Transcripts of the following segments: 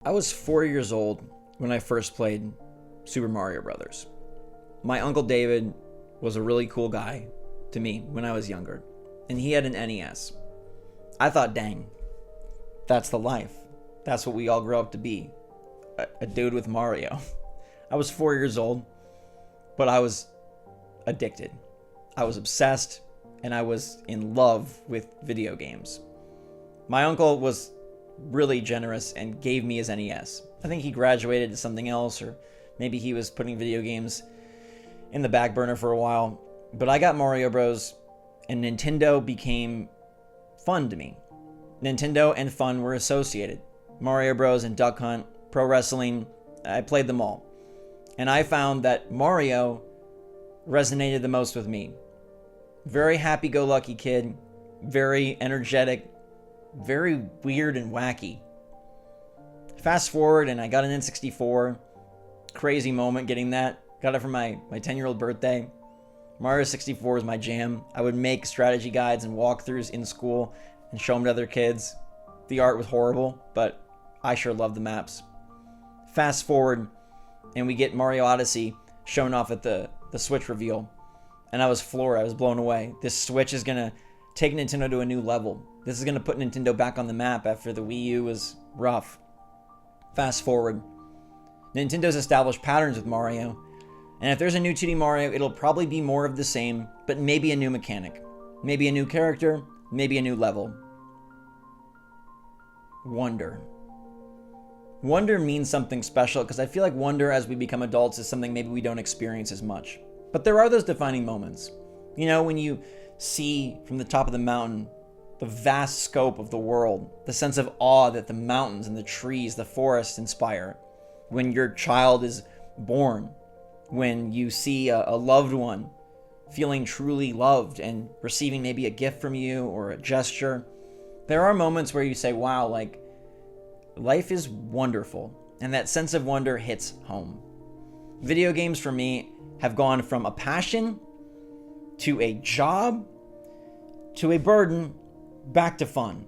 I was 4 years old when I first played Super Mario Brothers. My Uncle David was a really cool guy to me when I was younger, and he had an NES. I thought, dang, that's the life. That's what we all grow up to be. A dude with Mario. I was 4 years old, but I was addicted. I was obsessed, and I was in love with video games. My uncle was really generous and gave me his NES. I think he graduated to something else, or maybe he was putting video games in the back burner for a while. But I got Mario Bros, and Nintendo became fun to me. Nintendo and fun were associated. Mario Bros and Duck Hunt, pro wrestling, I played them all. And I found that Mario resonated the most with me. Very happy-go-lucky kid, very energetic, very weird and wacky. Fast forward, and I got an N64. Crazy moment getting that. Got it for my 10-year-old birthday. Mario 64 was my jam. I would make strategy guides and walkthroughs in school and show them to other kids. The art was horrible, but I sure loved the maps. Fast forward, and we get Mario Odyssey shown off at the Switch reveal. And I was floored. I was blown away. This Switch is going to take Nintendo to a new level. This is going to put Nintendo back on the map after the Wii U was rough. Fast forward. Nintendo's established patterns with Mario. And if there's a new 2D Mario, it'll probably be more of the same, but maybe a new mechanic. Maybe a new character, maybe a new level. Wonder. Wonder means something special because I feel like wonder as we become adults is something maybe we don't experience as much. But there are those defining moments. You know, when you see from the top of the mountain the vast scope of the world, the sense of awe that the mountains and the trees, the forests inspire. When your child is born, when you see a loved one feeling truly loved and receiving maybe a gift from you or a gesture, there are moments where you say, wow, like, life is wonderful, and that sense of wonder hits home. Video games for me have gone from a passion to a job to a burden back to fun.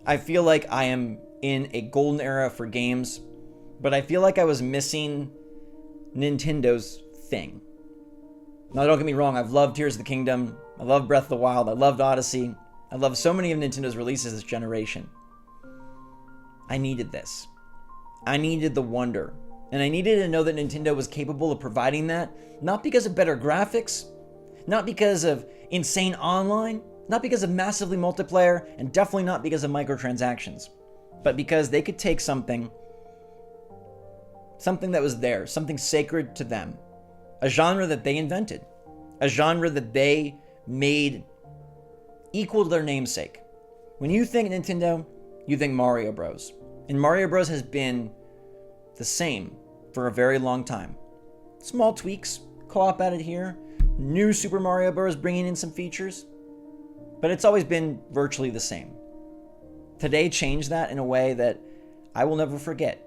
I feel like I am in a golden era for games, but I feel like I was missing Nintendo's thing. Now, don't get me wrong, I've loved Tears of the Kingdom, I love Breath of the Wild, I loved Odyssey, I love so many of Nintendo's releases this generation. I needed this. I needed the wonder. And I needed to know that Nintendo was capable of providing that, not because of better graphics, not because of insane online, not because of massively multiplayer, and definitely not because of microtransactions, but because they could take something that was theirs, something sacred to them, a genre that they invented, a genre that they made equal to their namesake. When you think Nintendo, you think Mario Bros. And Mario Bros has been the same for a very long time. Small tweaks, co-op added here, new Super Mario Bros. Bringing in some features, but it's always been virtually the same. Today changed that in a way that I will never forget.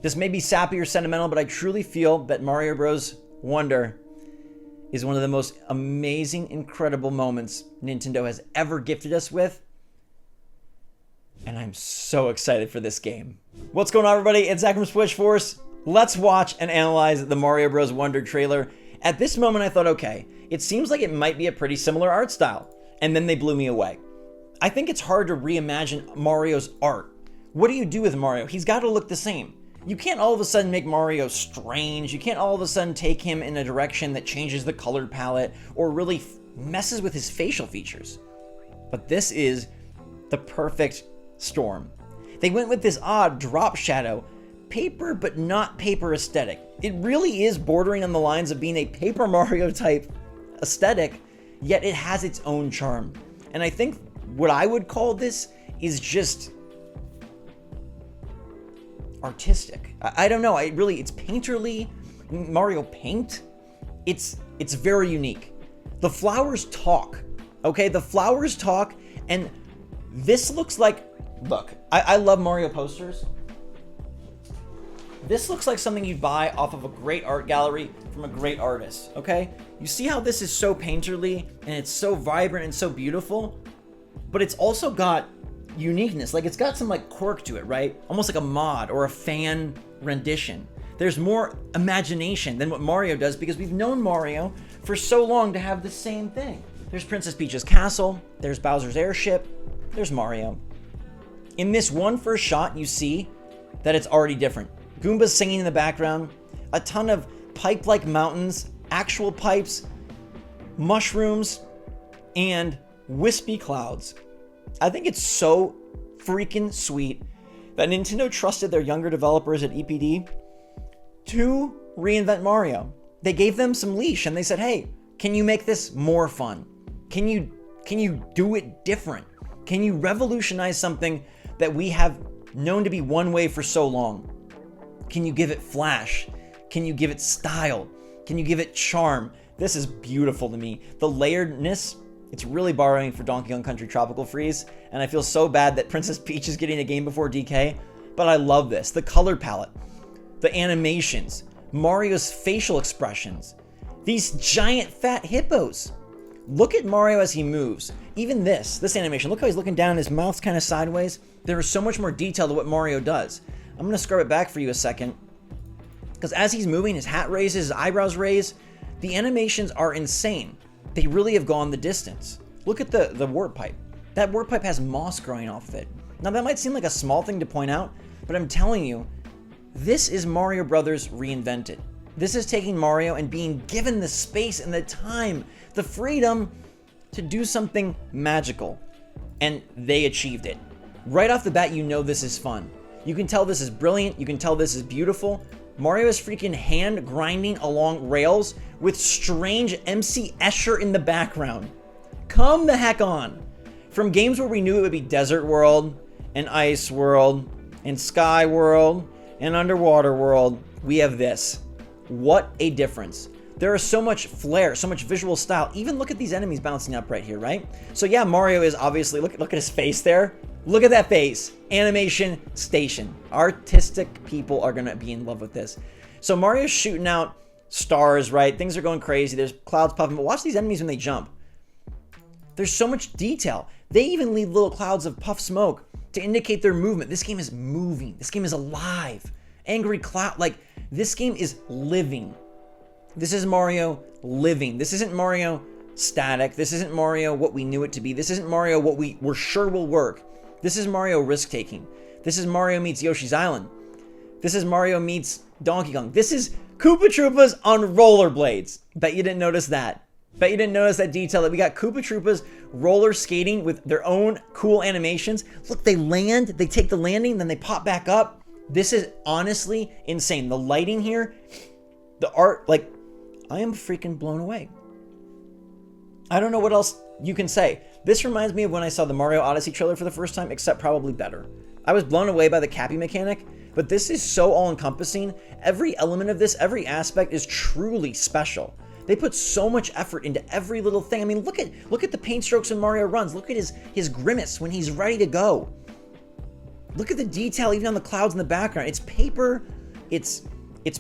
This may be sappy or sentimental, but I truly feel that Mario Bros. Wonder is one of the most amazing, incredible moments Nintendo has ever gifted us with. And I'm so excited for this game. What's going on, everybody? It's Zach from SwitchForce. Let's watch and analyze the Mario Bros. Wonder trailer. At this moment, I thought, okay, it seems like it might be a pretty similar art style. And then they blew me away. I think it's hard to reimagine Mario's art. What do you do with Mario? He's got to look the same. You can't all of a sudden make Mario strange. You can't all of a sudden take him in a direction that changes the color palette or really messes with his facial features. But this is the perfect storm. They went with this odd drop shadow, paper but not paper aesthetic. It really is bordering on the lines of being a Paper Mario type aesthetic, yet it has its own charm. And I think what I would call this is just artistic. I don't know. It's painterly. Mario Paint. It's very unique. The flowers talk. Okay, the flowers talk, and this looks like. Look, I love Mario posters. This looks like something you'd buy off of a great art gallery from a great artist. Okay, you see how this is so painterly and it's so vibrant and so beautiful, but it's also got uniqueness. Like, it's got some like quirk to it, right? Almost like a mod or a fan rendition. There's more imagination than what Mario does because we've known Mario for so long to have the same thing. There's Princess Peach's castle, there's Bowser's airship, there's Mario. In this one first shot, you see that it's already different. Goombas singing in the background, a ton of pipe-like mountains, actual pipes, mushrooms, and wispy clouds. I think it's so freaking sweet that Nintendo trusted their younger developers at EPD to reinvent Mario. They gave them some leash and they said, hey, can you make this more fun? Can you do it different? Can you revolutionize something that we have known to be one way for so long? Can you give it flash? Can you give it style? Can you give it charm? This is beautiful to me. The layeredness, it's really borrowing for Donkey Kong Country Tropical Freeze, and I feel so bad that Princess Peach is getting a game before DK, but I love this. The color palette, the animations, Mario's facial expressions, these giant fat hippos. Look at Mario as he moves. Even this animation, look how he's looking down, his mouth's kind of sideways. There is so much more detail to what Mario does. I'm gonna scrub it back for you a second, because as he's moving, his hat raises, his eyebrows raise, the animations are insane. They really have gone the distance. Look at the warp pipe. That warp pipe has moss growing off of it. Now that might seem like a small thing to point out, but I'm telling you, this is Mario Brothers reinvented. This is taking Mario and being given the space and the time, the freedom to do something magical. And they achieved it. Right off the bat, you know this is fun. You can tell this is brilliant. You can tell this is beautiful. Mario is freaking hand grinding along rails with strange MC Escher in the background. Come the heck on. From games where we knew it would be Desert World, and Ice World, and Sky World, and Underwater World, we have this. What a difference. There is so much flair, so much visual style. Even look at these enemies bouncing up right here, right? So yeah, Mario is obviously, look at his face there. Look at that face. Animation station. Artistic people are going to be in love with this. So Mario's shooting out stars, right? Things are going crazy. There's clouds puffing, but watch these enemies when they jump. There's so much detail. They even leave little clouds of puff smoke to indicate their movement. This game is moving. This game is alive. Angry cloud, like this game is living. This is Mario living. This isn't Mario static. This isn't Mario what we knew it to be. This isn't Mario what we were sure will work. This is Mario risk-taking. This is Mario meets Yoshi's Island. This is Mario meets Donkey Kong. This is Koopa Troopas on rollerblades. Bet you didn't notice that. Bet you didn't notice that detail that we got Koopa Troopas roller skating with their own cool animations. Look, they land, they take the landing, then they pop back up. This is honestly insane. The lighting here, the art, like, I am freaking blown away. I don't know what else you can say. This reminds me of when I saw the Mario Odyssey trailer for the first time, except probably better. I was blown away by the Cappy mechanic, but this is so all-encompassing. Every element of this, every aspect is truly special. They put so much effort into every little thing. I mean, look at the paint strokes when Mario runs. Look at his grimace when he's ready to go. Look at the detail even on the clouds in the background. It's paper, it's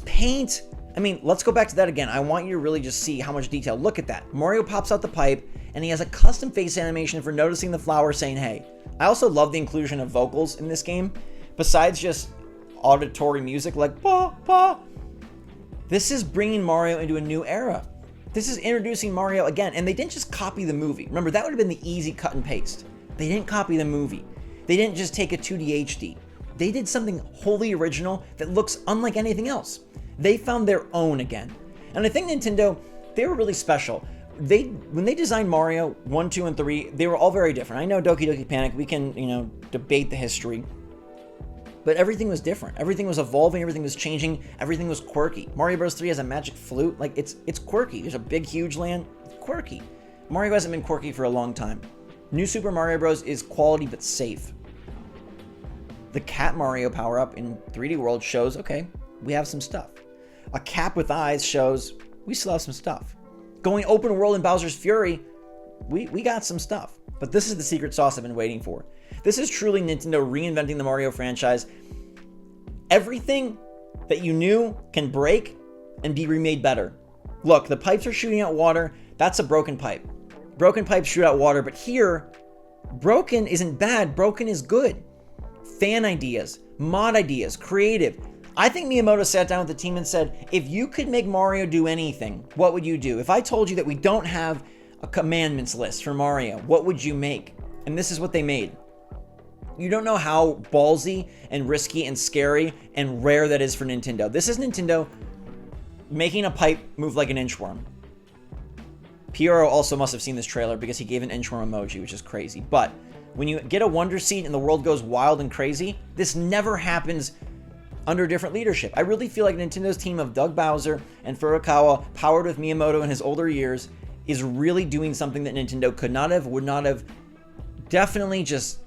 paint. I mean, let's go back to that again. I want you to really just see how much detail. Look at that. Mario pops out the pipe, and he has a custom face animation for noticing the flower saying, hey. I also love the inclusion of vocals in this game, besides just auditory music like, bah, bah. This is bringing Mario into a new era. This is introducing Mario again, and they didn't just copy the movie. Remember, that would have been the easy cut and paste. They didn't copy the movie. They didn't just take a 2D HD. They did something wholly original that looks unlike anything else. They found their own again. And I think Nintendo, they were really special. When they designed Mario 1, 2, and 3, they were all very different. I know Doki Doki Panic, we can, debate the history. But everything was different. Everything was evolving, everything was changing, everything was quirky. Mario Bros. 3 has a magic flute. Like, it's quirky. There's a big, huge land. It's quirky. Mario hasn't been quirky for a long time. New Super Mario Bros. Is quality but safe. The Cat Mario power-up in 3D World shows, okay, we have some stuff. A cap with eyes shows we still have some stuff. Going open world in Bowser's Fury, we got some stuff. But this is the secret sauce I've been waiting for. This is truly Nintendo reinventing the Mario franchise. Everything that you knew can break and be remade better. Look, the pipes are shooting out water. That's a broken pipe. Broken pipes shoot out water, but here, Broken isn't bad, broken is good. Fan ideas, mod ideas, creative. I think Miyamoto sat down with the team and said, if you could make Mario do anything, what would you do? If I told you that we don't have a commandments list for Mario, what would you make? And this is what they made. You don't know how ballsy and risky and scary and rare that is for Nintendo. This is Nintendo making a pipe move like an inchworm. Piero also must have seen this trailer because he gave an inchworm emoji, which is crazy. But when you get a Wonder Seed and the world goes wild and crazy, this never happens under different leadership. I really feel like Nintendo's team of Doug Bowser and Furukawa, powered with Miyamoto in his older years, is really doing something that Nintendo could not have, would not have, definitely just,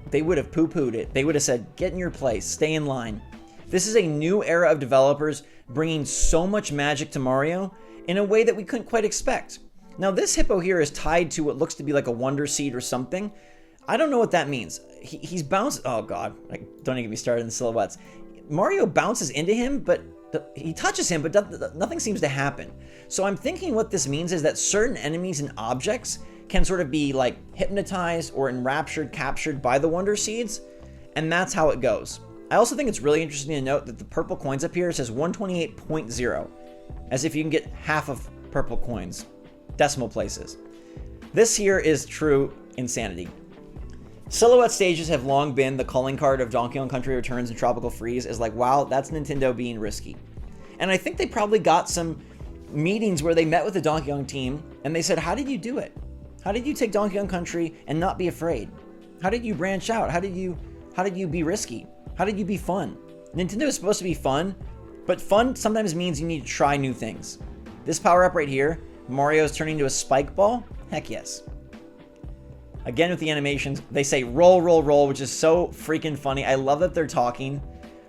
they would have poo-pooed it. They would have said, get in your place, stay in line. This is a new era of developers bringing so much magic to Mario in a way that we couldn't quite expect. Now, this hippo here is tied to what looks to be like a Wonder Seed or something. I don't know what that means. He's bounced. Oh, God. Don't even get me started in the silhouettes. Mario bounces into him, but he touches him, but nothing seems to happen. So I'm thinking what this means is that certain enemies and objects can sort of be like hypnotized or enraptured, captured by the Wonder Seeds, and that's how it goes. I also think it's really interesting to note that the purple coins up here says 128.0, as if you can get half of purple coins, decimal places. This here is true insanity. Silhouette stages have long been the calling card of Donkey Kong Country Returns and Tropical Freeze, is like, wow, that's Nintendo being risky. And I think they probably got some meetings where they met with the Donkey Kong team and they said, how did you do it? How did you take Donkey Kong Country and not be afraid? How did you branch out? How did you be risky? How did you be fun? Nintendo is supposed to be fun, but fun sometimes means you need to try new things. This power up right here, Mario's turning into a spike ball? Heck yes. Again with the animations, they say roll, roll, roll, which is so freaking funny. I love that they're talking.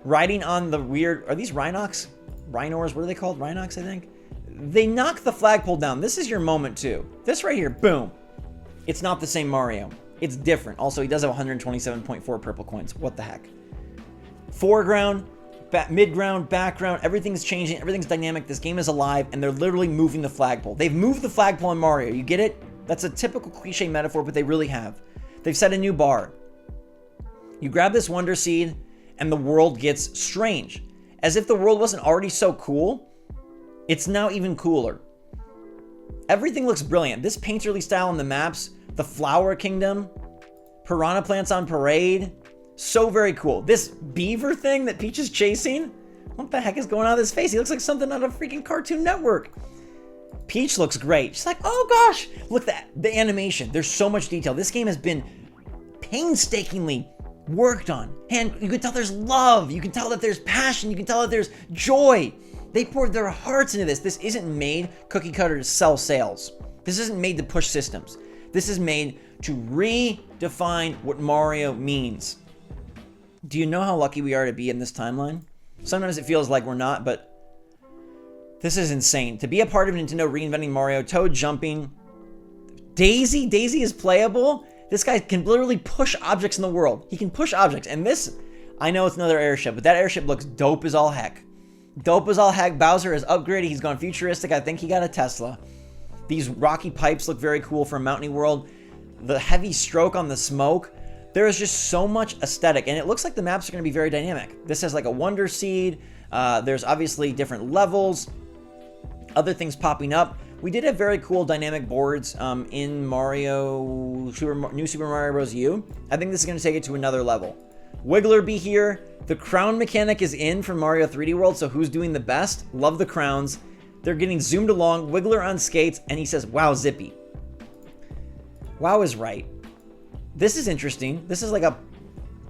Riding on the weird, are these Rhinox? Rhinors, what are they called? Rhinox, I think? They knock the flagpole down. This is your moment too. This right here, boom. It's not the same Mario. It's different. Also, he does have 127.4 purple coins. What the heck? Foreground, mid-ground, background, everything's changing, everything's dynamic. This game is alive, and they're literally moving the flagpole. They've moved the flagpole in Mario. You get it? That's a typical cliche metaphor, but they really have. They've set a new bar. You grab this Wonder Seed, and the world gets strange. As if the world wasn't already so cool, it's now even cooler. Everything looks brilliant. This painterly style on the maps, the Flower Kingdom, piranha plants on parade, so very cool. This beaver thing that Peach is chasing, what the heck is going on with his face? He looks like something on a freaking Cartoon Network. Peach looks great. She's like, oh gosh, look at the animation. There's so much detail. This game has been painstakingly worked on. And you can tell there's love. You can tell that there's passion. You can tell that there's joy. They poured their hearts into this. This isn't made cookie cutter to sell sales. This isn't made to push systems. This is made to redefine what Mario means. Do you know how lucky we are to be in this timeline? Sometimes it feels like we're not, but this is insane. To be a part of Nintendo reinventing Mario, Toad jumping, Daisy is playable. This guy can literally push objects in the world. He can push objects. And this, I know it's another airship, but that airship looks dope as all heck. Dope as all heck. Bowser is upgraded. He's gone futuristic. I think he got a Tesla. These rocky pipes look very cool for a mountainy world. The heavy stroke on the smoke. There is just so much aesthetic, and it looks like the maps are going to be very dynamic. This has like a Wonder Seed. There's obviously different levels. Other things popping up. We did have very cool dynamic boards in New Super Mario Bros. U. I think this is going to take it to another level. Wiggler be here. The crown mechanic is in from Mario 3D World, so who's doing the best? Love the crowns. They're getting zoomed along. Wiggler on skates, and he says, wow, Zippy. Wow is right. This is interesting. This is like a...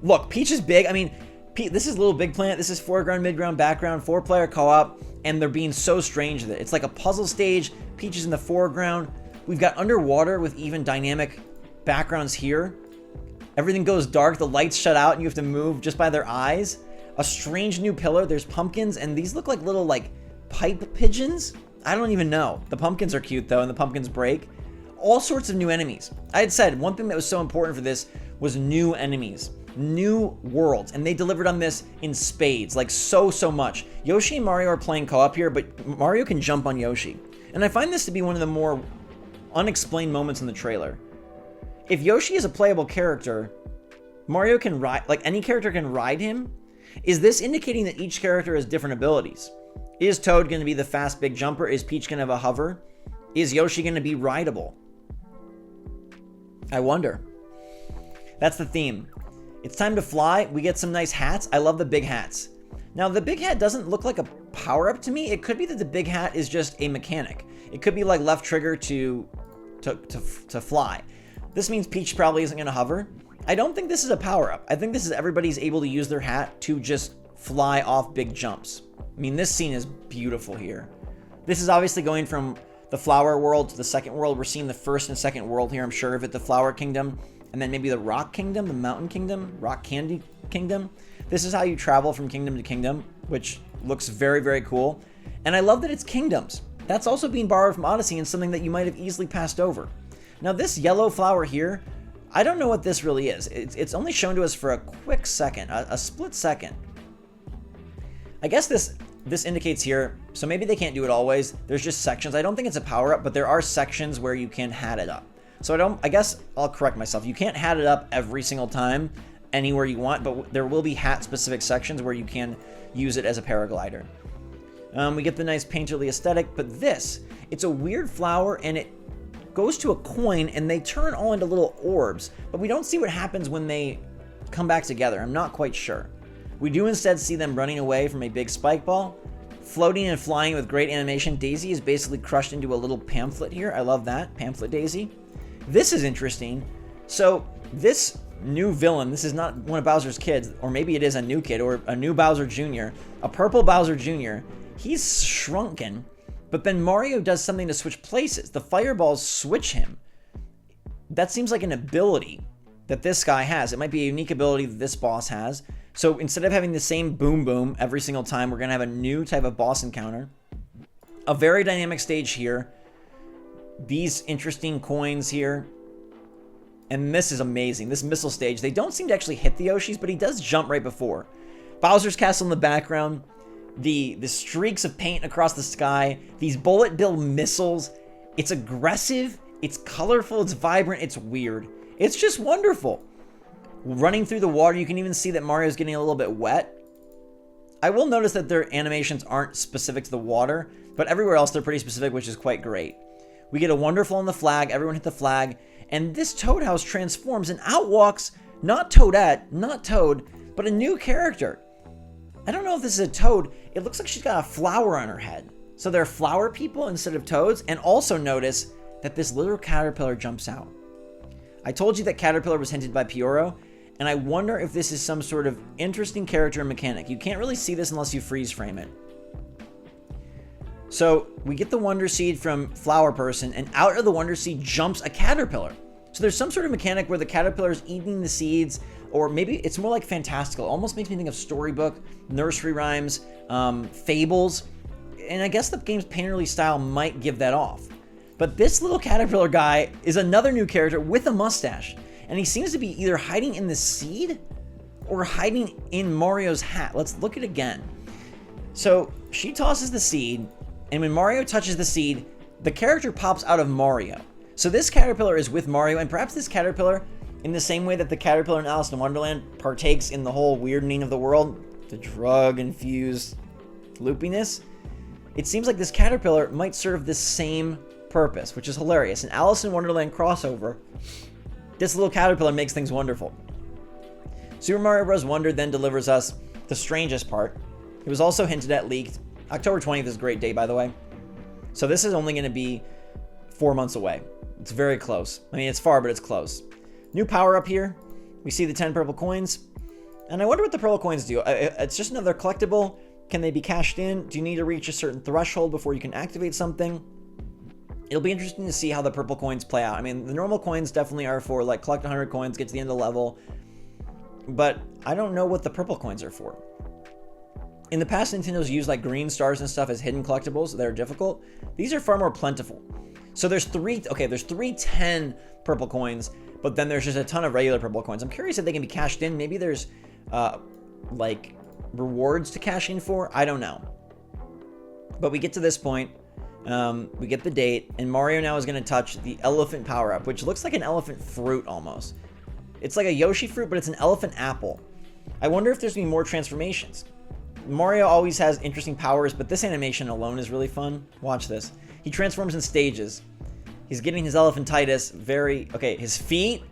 Look, Peach is big. I mean, this is Little Big Planet. This is foreground, midground, background, 4-player co-op, and they're being so strange with it. It's like a puzzle stage. Peach is in the foreground. We've got underwater with even dynamic backgrounds here. Everything goes dark. The lights shut out, and you have to move just by their eyes. A strange new pillar. There's pumpkins, and these look like little, like, pipe pigeons. I don't even know. The pumpkins are cute, though, and the pumpkins break. All sorts of new enemies. I had said one thing that was so important for this was new enemies, new worlds, and they delivered on this in spades, like so much. Yoshi and Mario are playing co-op here, but Mario can jump on Yoshi. And I find this to be one of the more unexplained moments in the trailer. if Yoshi is a playable character, Mario can ride, like any character can ride him. Is this indicating that each character has different abilities? Is Toad going to be the fast big jumper? Is Peach going to have a hover? Is Yoshi going to be rideable? I wonder. That's the theme. It's time to fly. We get some nice hats. I love the big hats. Now, the big hat doesn't look like a power-up to me. It could be that the big hat is just a mechanic. It could be like left trigger to fly. This means Peach probably isn't going to hover. I don't think this is a power-up. I think this is everybody's able to use their hat to just fly off big jumps. I mean, this scene is beautiful here. This is obviously going from the flower world to the second world. We're seeing the first and second world here, I'm sure of it. The flower kingdom, and then maybe the rock kingdom, the mountain kingdom, rock candy kingdom. This is how you travel from kingdom to kingdom, which looks very, very cool. And I love that it's kingdoms. That's also being borrowed from Odyssey and something that you might have easily passed over. Now, this yellow flower here, I don't know what this really is. It's only shown to us for a quick second, a split second. I guess this indicates here, so maybe they can't do it always. There's just sections. I don't think it's a power-up, but there are sections where you can hat it up. So I guess I'll correct myself. You can't hat it up every single time anywhere you want, but there will be hat-specific sections where you can use it as a paraglider. We get the nice painterly aesthetic, but this, it's a weird flower, and it goes to a coin, and they turn all into little orbs, but we don't see what happens when they come back together. I'm not quite sure. We do instead see them running away from a big spike ball, floating and flying with great animation. Daisy is basically crushed into a little pamphlet here. I love that, Pamphlet Daisy. This is interesting. So this new villain, this is not one of Bowser's kids, or maybe it is a new kid, or a new Bowser Jr., a purple Bowser Jr. He's shrunken, but then Mario does something to switch places. The fireballs switch him. That seems like an ability that this guy has. It might be a unique ability that this boss has. So instead of having the same boom boom every single time, we're going to have a new type of boss encounter. A very dynamic stage here. These interesting coins here. And this is amazing. This missile stage. They don't seem to actually hit the Yoshis, but he does jump right before. Bowser's Castle in the background. The streaks of paint across the sky. These bullet bill missiles. It's aggressive. It's colorful. It's vibrant. It's weird. It's just wonderful. Running through the water, you can even see that Mario's getting a little bit wet. I will notice that their animations aren't specific to the water, but everywhere else they're pretty specific, which is quite great. We get a wonderful on the flag. Everyone hit the flag. And this Toad house transforms, and out walks not Toadette, not Toad, but a new character. I don't know if this is a Toad. It looks like she's got a flower on her head. So they're flower people instead of Toads. And also notice that this little caterpillar jumps out. I told you that Caterpillar was hinted by Pyoro, and I wonder if this is some sort of interesting character and mechanic. You can't really see this unless you freeze frame it. So we get the Wonder Seed from Flower Person, and out of the Wonder Seed jumps a caterpillar. So there's some sort of mechanic where the caterpillar is eating the seeds, or maybe it's more like fantastical. It almost makes me think of storybook, nursery rhymes, fables, and I guess the game's painterly style might give that off. But this little caterpillar guy is another new character with a mustache, and he seems to be either hiding in the seed or hiding in Mario's hat. Let's look at it again. So she tosses the seed, and when Mario touches the seed, the character pops out of Mario. So this caterpillar is with Mario, and perhaps this caterpillar, in the same way that the caterpillar in Alice in Wonderland partakes in the whole weirding of the world, the drug-infused loopiness, it seems like this caterpillar might serve the same purpose, which is hilarious. An Alice in Wonderland crossover, this little caterpillar makes things wonderful. Super Mario Bros. Wonder then delivers us the strangest part. It was also hinted at, leaked. October 20th is a great day, by the way. So this is only going to be 4 months away. It's very close. I mean, it's far, but it's close. New power up here. We see the 10 purple coins. And I wonder what the purple coins do. It's just another collectible. Can they be cashed in? Do you need to reach a certain threshold before you can activate something? It'll be interesting to see how the purple coins play out. I mean, the normal coins definitely are for, like, collect 100 coins, get to the end of the level. But I don't know what the purple coins are for. In the past, Nintendo's used, like, green stars and stuff as hidden collectibles that are difficult. These are far more plentiful. So there's three 10 purple coins, but then there's just a ton of regular purple coins. I'm curious if they can be cashed in. Maybe there's, like, rewards to cash in for. I don't know. But we get to this point. We get the date, and Mario now is going to touch the elephant power-up, which looks like an elephant fruit almost. It's like a Yoshi fruit, but it's an elephant apple. I wonder if there's going to be more transformations. Mario always has interesting powers, but this animation alone is really fun. Watch this. He transforms in stages. He's getting his elephantitis okay, his feet.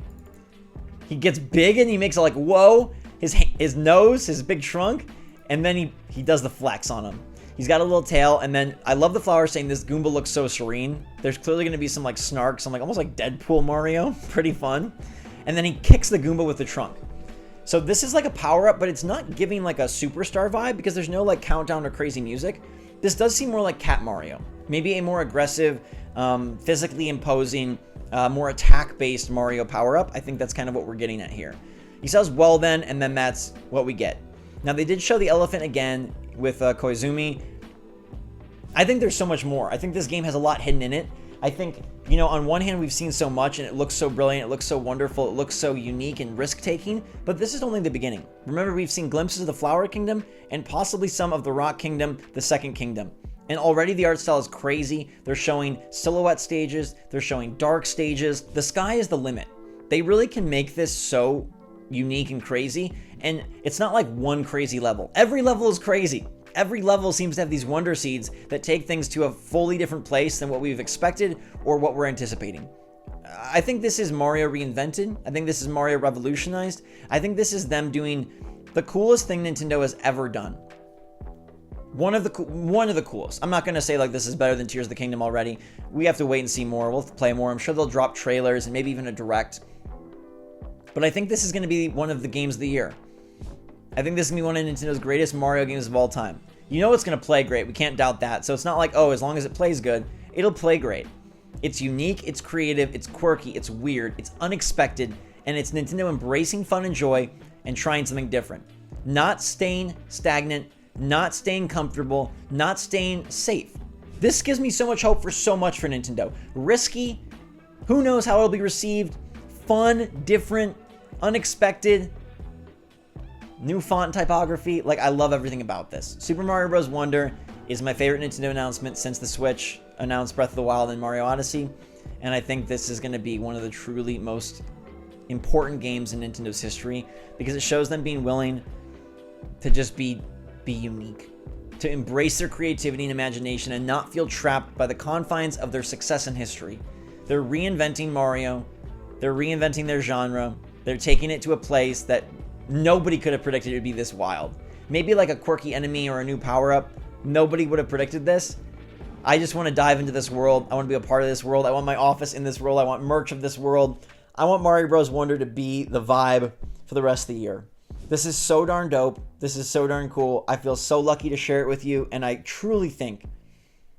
He gets big and he makes it like, whoa. His nose, his big trunk, and then he does the flex on him. He's got a little tail, and then I love the flower saying this Goomba looks so serene. There's clearly going to be some like snark, some like almost like Deadpool Mario. Pretty fun. And then he kicks the Goomba with the trunk. So this is like a power-up, but it's not giving like a superstar vibe because there's no like countdown or crazy music. This does seem more like Cat Mario. Maybe a more aggressive, physically imposing, more attack-based Mario power-up. I think that's kind of what we're getting at here. He says, well then, and then that's what we get. Now, they did show the elephant again with Koizumi. I think there's so much more. I think this game has a lot hidden in it. I think, you know, on one hand, we've seen so much, and it looks so brilliant, it looks so wonderful, it looks so unique and risk-taking, but this is only the beginning. Remember, we've seen glimpses of the Flower Kingdom, and possibly some of the Rock Kingdom, the Second Kingdom. And already the art style is crazy. They're showing silhouette stages, they're showing dark stages. The sky is the limit. They really can make this so unique and crazy, and it's not like one crazy level. Every level is crazy. Every level seems to have these wonder seeds that take things to a fully different place than what we've expected or what we're anticipating. I think this is Mario reinvented. I think this is Mario revolutionized. I think this is them doing the coolest thing Nintendo has ever done. One of the coolest. I'm not going to say like this is better than Tears of the Kingdom already. We have to wait and see more. We'll play more. I'm sure they'll drop trailers and maybe even a direct. But I think this is going to be one of the games of the year. I think this is going to be one of Nintendo's greatest Mario games of all time. You know it's going to play great. We can't doubt that. So it's not like, oh, as long as it plays good, it'll play great. It's unique, it's creative, it's quirky, it's weird, it's unexpected, and it's Nintendo embracing fun and joy and trying something different. Not staying stagnant, not staying comfortable, not staying safe. This gives me so much hope for so much for Nintendo. Risky, who knows how it'll be received, fun, different, unexpected, new font typography. Like, I love everything about this. Super Mario Bros. Wonder is my favorite Nintendo announcement since the Switch announced Breath of the Wild and Mario Odyssey, and I think this is going to be one of the truly most important games in Nintendo's history because it shows them being willing to just be unique, to embrace their creativity and imagination and not feel trapped by the confines of their success and history. They're reinventing Mario, they're reinventing their genre, they're taking it to a place that nobody could have predicted it would be this wild. Maybe like a quirky enemy or a new power-up. Nobody would have predicted this. I just want to dive into this world. I want to be a part of this world. I want my office in this world. I want merch of this world. I want Mario Bros. Wonder to be the vibe for the rest of the year. This is so darn dope. This is so darn cool. I feel so lucky to share it with you, and I truly think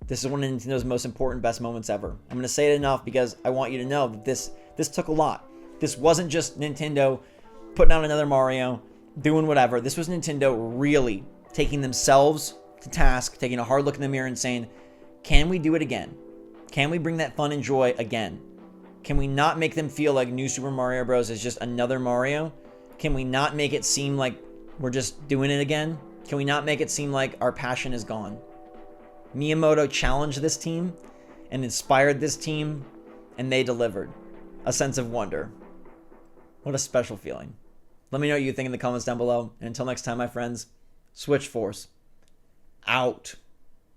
this is one of Nintendo's most important, best moments ever. I'm going to say it enough because I want you to know that this took a lot. This wasn't just Nintendo putting out another Mario, doing whatever. This was Nintendo really taking themselves to task, taking a hard look in the mirror and saying, can we do it again? Can we bring that fun and joy again? Can we not make them feel like New Super Mario Bros. Is just another Mario? Can we not make it seem like we're just doing it again? Can we not make it seem like our passion is gone? Miyamoto challenged this team and inspired this team, and they delivered. A sense of wonder. What a special feeling. Let me know what you think in the comments down below. And until next time, my friends, SwitchForce out.